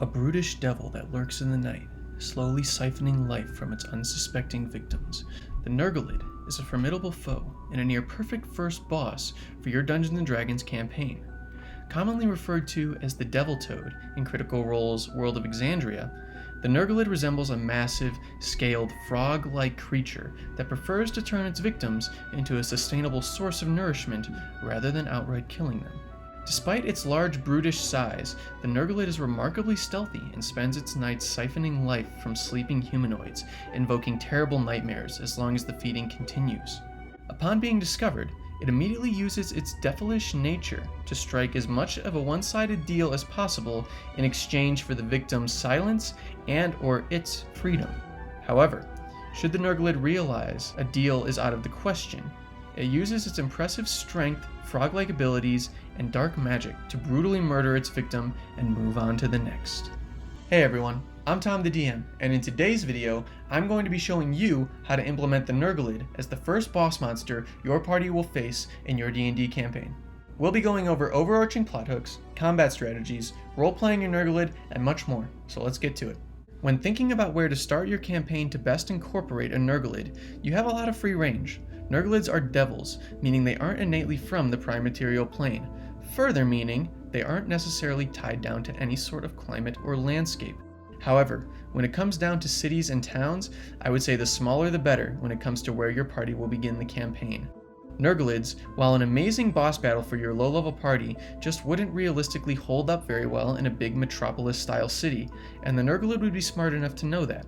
A brutish devil that lurks in the night, slowly siphoning life from its unsuspecting victims. The Nergaliid is a formidable foe and a near-perfect first boss for your Dungeons & Dragons campaign. Commonly referred to as the Devil Toad in Critical Role's World of Exandria, the Nergaliid resembles a massive, scaled, frog-like creature that prefers to turn its victims into a sustainable source of nourishment rather than outright killing them. Despite its large, brutish size, the Nergaliid is remarkably stealthy and spends its nights siphoning life from sleeping humanoids, invoking terrible nightmares as long as the feeding continues. Upon being discovered, it immediately uses its devilish nature to strike as much of a one-sided deal as possible in exchange for the victim's silence and/or its freedom. However, should the Nergaliid realize a deal is out of the question, it uses its impressive strength, frog-like abilities, and dark magic to brutally murder its victim and move on to the next. Hey everyone, I'm Tom the DM, and in today's video, I'm going to be showing you how to implement the Nergaliid as the first boss monster your party will face in your D&D campaign. We'll be going over overarching plot hooks, combat strategies, role-playing your Nergaliid, and much more, so let's get to it. When thinking about where to start your campaign to best incorporate a Nergaliid, you have a lot of free range. Nergaliids are devils, meaning they aren't innately from the prime material plane. Further meaning, they aren't necessarily tied down to any sort of climate or landscape. However, when it comes down to cities and towns, I would say the smaller the better when it comes to where your party will begin the campaign. Nergaliids, while an amazing boss battle for your low-level party, just wouldn't realistically hold up very well in a big metropolis-style city, and the Nergaliid would be smart enough to know that.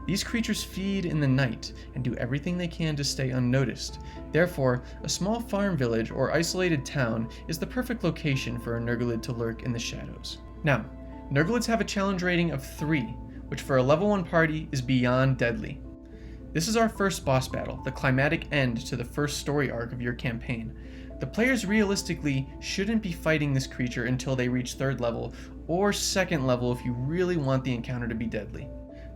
These creatures feed in the night and do everything they can to stay unnoticed. Therefore, a small farm village or isolated town is the perfect location for a Nergaliid to lurk in the shadows. Now, Nergaliids have a challenge rating of 3, which for a level 1 party is beyond deadly. This is our first boss battle, the climatic end to the first story arc of your campaign. The players realistically shouldn't be fighting this creature until they reach 3rd level, or 2nd level if you really want the encounter to be deadly.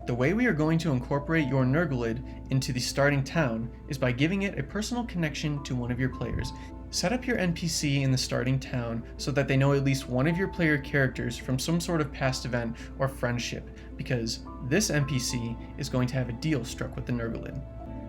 The way we are going to incorporate your Nergaliid into the starting town is by giving it a personal connection to one of your players. Set up your NPC in the starting town so that they know at least one of your player characters from some sort of past event or friendship, because this NPC is going to have a deal struck with the Nergaliid.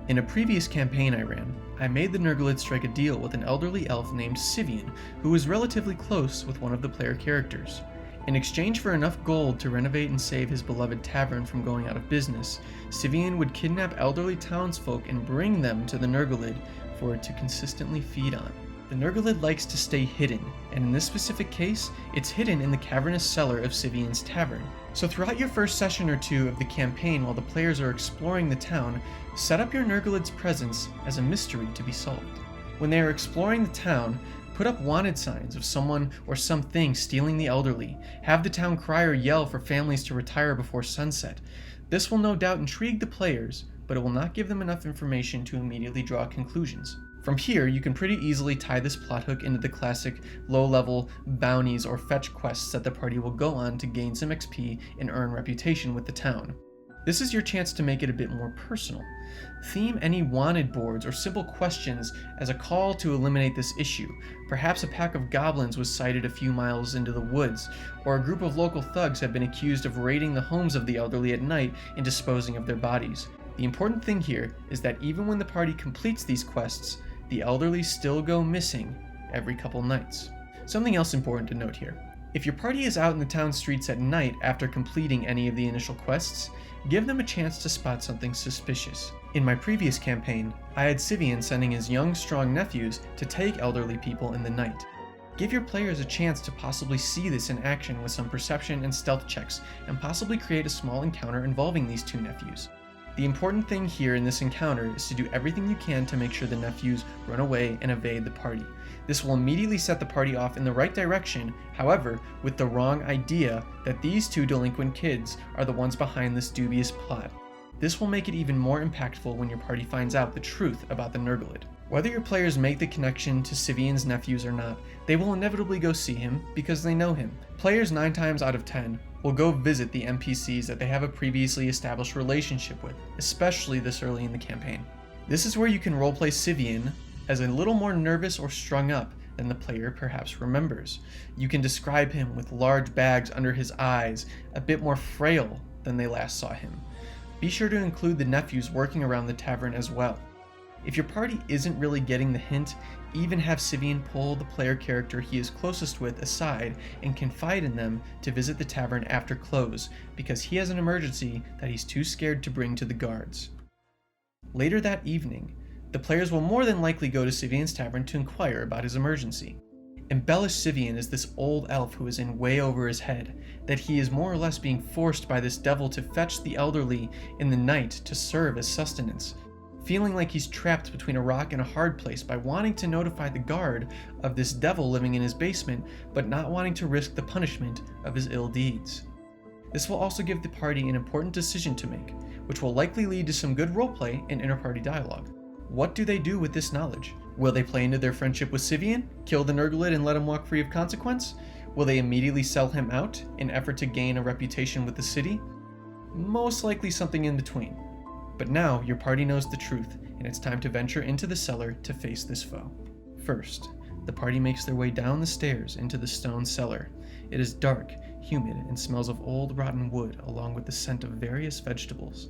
In a previous campaign I ran, I made the Nergaliid strike a deal with an elderly elf named Sivian, who was relatively close with one of the player characters. In exchange for enough gold to renovate and save his beloved tavern from going out of business, Sivian would kidnap elderly townsfolk and bring them to the Nergaliid for it to consistently feed on. The Nergaliid likes to stay hidden, and in this specific case, it's hidden in the cavernous cellar of Sivian's tavern. So throughout your first session or two of the campaign while the players are exploring the town, set up your Nergaliid's presence as a mystery to be solved. When they are exploring the town, put up wanted signs of someone or something stealing the elderly. Have the town crier yell for families to retire before sunset. This will no doubt intrigue the players, but it will not give them enough information to immediately draw conclusions. From here, you can pretty easily tie this plot hook into the classic low-level bounties or fetch quests that the party will go on to gain some XP and earn reputation with the town. This is your chance to make it a bit more personal. Theme any wanted boards or simple questions as a call to eliminate this issue. Perhaps a pack of goblins was sighted a few miles into the woods, or a group of local thugs have been accused of raiding the homes of the elderly at night and disposing of their bodies. The important thing here is that even when the party completes these quests, the elderly still go missing every couple nights. Something else important to note here. If your party is out in the town streets at night after completing any of the initial quests, give them a chance to spot something suspicious. In my previous campaign, I had Sivian sending his young, strong nephews to take elderly people in the night. Give your players a chance to possibly see this in action with some perception and stealth checks, and possibly create a small encounter involving these 2 nephews. The important thing here in this encounter is to do everything you can to make sure the nephews run away and evade the party. This will immediately set the party off in the right direction, however, with the wrong idea that these 2 delinquent kids are the ones behind this dubious plot. This will make it even more impactful when your party finds out the truth about the Nergaliid. Whether your players make the connection to Sivian's nephews or not, they will inevitably go see him because they know him. Players 9 times out of 10 will go visit the NPCs that they have a previously established relationship with, especially this early in the campaign. This is where you can roleplay Sivian as a little more nervous or strung up than the player perhaps remembers. You can describe him with large bags under his eyes, a bit more frail than they last saw him. Be sure to include the nephews working around the tavern as well. If your party isn't really getting the hint, even have Sivian pull the player character he is closest with aside and confide in them to visit the tavern after close, because he has an emergency that he's too scared to bring to the guards. Later that evening, the players will more than likely go to Sivian's tavern to inquire about his emergency. Embellished Sivian is this old elf who is in way over his head, that he is more or less being forced by this devil to fetch the elderly in the night to serve as sustenance, feeling like he's trapped between a rock and a hard place by wanting to notify the guard of this devil living in his basement, but not wanting to risk the punishment of his ill deeds. This will also give the party an important decision to make, which will likely lead to some good roleplay and inter-party dialogue. What do they do with this knowledge? Will they play into their friendship with Sivian, kill the Nergaliid and let him walk free of consequence? Will they immediately sell him out in effort to gain a reputation with the city? Most likely something in between. But now your party knows the truth, and it's time to venture into the cellar to face this foe. First, the party makes their way down the stairs into the stone cellar. It is dark, humid, and smells of old rotten wood along with the scent of various vegetables.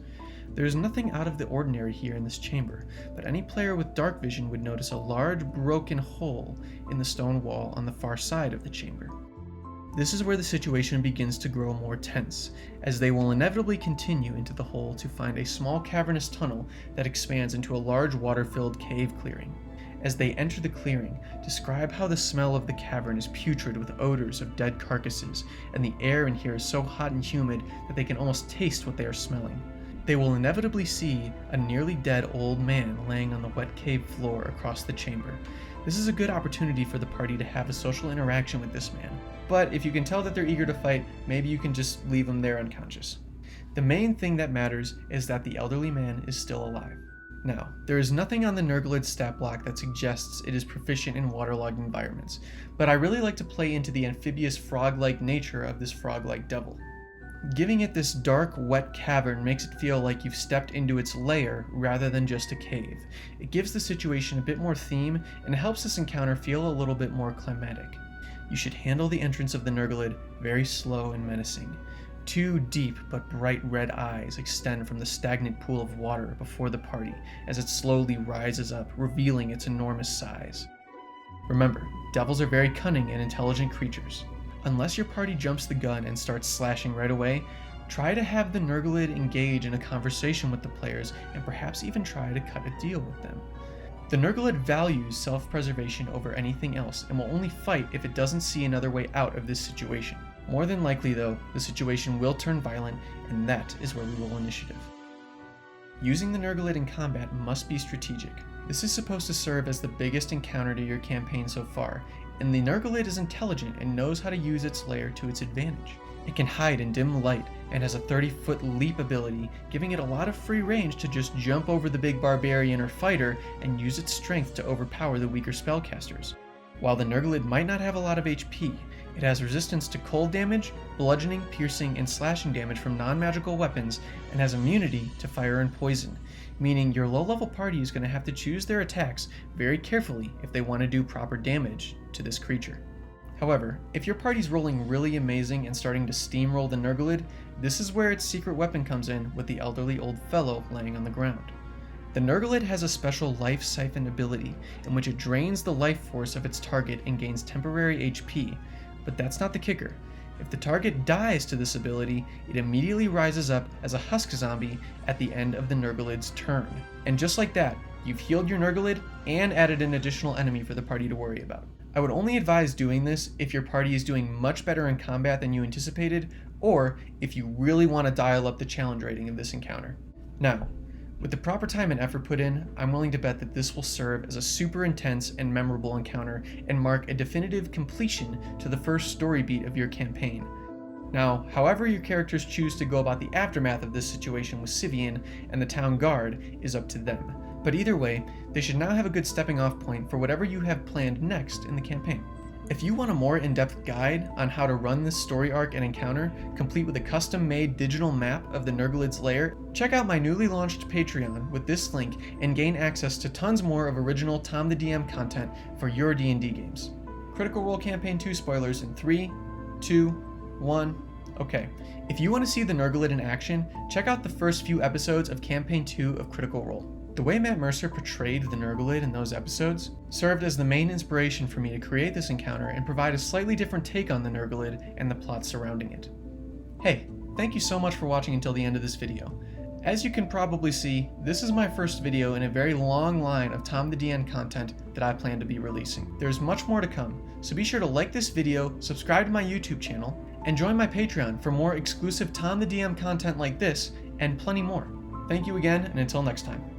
There is nothing out of the ordinary here in this chamber, but any player with dark vision would notice a large broken hole in the stone wall on the far side of the chamber. This is where the situation begins to grow more tense, as they will inevitably continue into the hole to find a small cavernous tunnel that expands into a large water-filled cave clearing. As they enter the clearing, describe how the smell of the cavern is putrid with odors of dead carcasses, and the air in here is so hot and humid that they can almost taste what they are smelling. They will inevitably see a nearly dead old man laying on the wet cave floor across the chamber. This is a good opportunity for the party to have a social interaction with this man, but if you can tell that they're eager to fight, maybe you can just leave them there unconscious. The main thing that matters is that the elderly man is still alive. Now, there is nothing on the Nergaliid stat block that suggests it is proficient in waterlogged environments, but I really like to play into the amphibious frog-like nature of this frog-like devil. Giving it this dark, wet cavern makes it feel like you've stepped into its lair rather than just a cave. It gives the situation a bit more theme and helps this encounter feel a little bit more climatic. You should handle the entrance of the Nergaliid very slow and menacing. Two deep but bright red eyes extend from the stagnant pool of water before the party as it slowly rises up, revealing its enormous size. Remember, devils are very cunning and intelligent creatures. Unless your party jumps the gun and starts slashing right away, try to have the Nergaliid engage in a conversation with the players and perhaps even try to cut a deal with them. The Nergaliid values self-preservation over anything else and will only fight if it doesn't see another way out of this situation. More than likely though, the situation will turn violent, and that is where we roll initiative. Using the Nergaliid in combat must be strategic. This is supposed to serve as the biggest encounter to your campaign so far, and the Nergaliid is intelligent and knows how to use its lair to its advantage. It can hide in dim light and has a 30-foot leap ability, giving it a lot of free range to just jump over the big barbarian or fighter and use its strength to overpower the weaker spellcasters. While the Nergaliid might not have a lot of HP, it has resistance to cold damage, bludgeoning, piercing, and slashing damage from non-magical weapons, and has immunity to fire and poison, meaning your low-level party is going to have to choose their attacks very carefully if they want to do proper damage to this creature. However, if your party's rolling really amazing and starting to steamroll the Nergaliid, this is where its secret weapon comes in with the elderly old fellow laying on the ground. The Nergaliid has a special life siphon ability in which it drains the life force of its target and gains temporary HP, but that's not the kicker. If the target dies to this ability, it immediately rises up as a husk zombie at the end of the Nergaliid's turn. And just like that, you've healed your Nergaliid and added an additional enemy for the party to worry about. I would only advise doing this if your party is doing much better in combat than you anticipated, or if you really want to dial up the challenge rating of this encounter. Now, with the proper time and effort put in, I'm willing to bet that this will serve as a super intense and memorable encounter and mark a definitive completion to the first story beat of your campaign. Now, however your characters choose to go about the aftermath of this situation with Sivian and the town guard is up to them. But either way, they should now have a good stepping off point for whatever you have planned next in the campaign. If you want a more in-depth guide on how to run this story arc and encounter, complete with a custom-made digital map of the Nergaliid's lair, check out my newly launched Patreon with this link and gain access to tons more of original Tom the DM content for your D&D games. Critical Role Campaign 2 spoilers in 3, 2, 1. Okay, if you want to see the Nergaliid in action, check out the first few episodes of Campaign 2 of Critical Role. The way Matt Mercer portrayed the Nergaliid in those episodes served as the main inspiration for me to create this encounter and provide a slightly different take on the Nergaliid and the plot surrounding it. Hey, thank you so much for watching until the end of this video. As you can probably see, this is my first video in a very long line of Tom the DM content that I plan to be releasing. There's much more to come, so be sure to like this video, subscribe to my YouTube channel, and join my Patreon for more exclusive Tom the DM content like this and plenty more. Thank you again, and until next time.